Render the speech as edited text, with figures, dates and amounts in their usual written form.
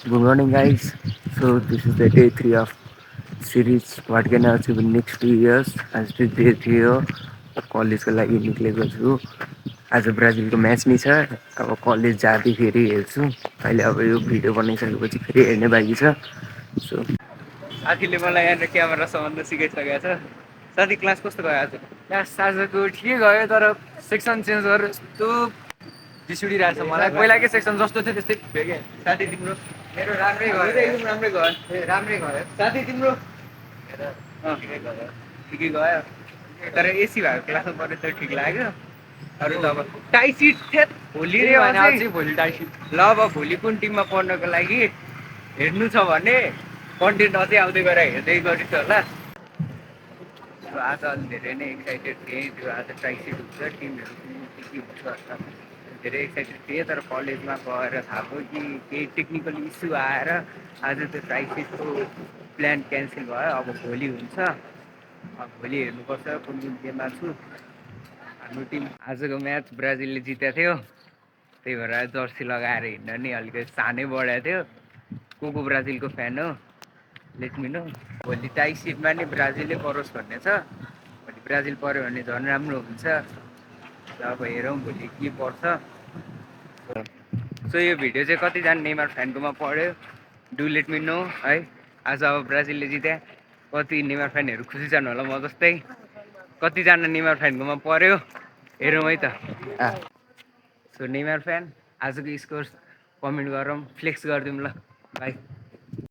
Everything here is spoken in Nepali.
Good morning, guys. So this is the day three of series. What can I achieve in next 2 years? As the day three हो कलेजको लागि निक्लेको छु। आज ब्राजिलको म्याच नै छ। अब कलेज जाँदाखेरि हेर्छु। अहिले अब यो भिडियो बनाइसकेपछि फेरि हेर्ने बाँकी छ। सो साथीले मलाई यहाँ क्यामेरा सम्बन्ध सिकाइसकेको छ। साथी क्लास कस्तो गयो आज? क्लास आजको ठिकै गयो तर सेक्सन चेन्ज गरेर यस्तो रिस उठिरहेको छ मलाई। पहिलाकै सेक्सन जस्तो थियो त्यस्तै थियो क्या। साथी तिम्रो? मेरो राम्रै मेरो गयो। एकदम राम्रै गयो। ए राम्रै गयो। साथी तिम्रो? ठिकै गयो। ठिकै गयो। तर एसी भएको क्लासमा पढ्नु त ठिक लाग्यो। अरू त अब टाइसिट थियो भोलि रे अझै। भोलि टाइसिट। ल अब भोलि कुन टिममा पढ्नको लागि हेर्नु छ भने कन्टेन्ट अझै आउँदै गएर हेर्दै गरिस् होला। आज अलि धेरै नै एक्साइटेड थिएँ। त्यो आज टाइसिट हुन्छ टिमहरू के हुन्छ भनेर धेरै एक्साइटेड थिएँ। तर कलेजमा गएर थाहा भयो कि केही टेक्निकल इस्यु आएर आज त्यो टाइसिटको प्लान क्यान्सल भयो। अब भोलि हुन्छ। अब भोलि हेर्नुपर्छ कुन कुन गेममा छु। हाम्रो टिम आजको म्याच ब्राजिलले जितेको थियो, त्यही भएर जर्सी लगाएर हिँड्न नि अलिकति सानै बढाएको थियो। को ब्राजिलको फ्यान हो लेट मी नो। भोलि टाइसिटमा नि ब्राजिलै परोस् भन्ने छ। भोलि ब्राजिल पऱ्यो भने झन् राम्रो हुन्छ। अब हेरौँ भोलि के पर्छ। सो यो भिडियो चाहिँ कतिजना नेमार फ्यानकोमा पढ्यो डु लेट मी नो है। आज अब ब्राजिलले जित्या कति नेमार फ्यानहरू खुसी छन् होला म जस्तै। कतिजना नेमार फ्यानकोमा पऱ्यो हेरौँ है त। सो नेमार फ्यान आजको स्कोर कमेन्ट गरौँ, फ्लेक्स गरिदिउँ ल। बाई।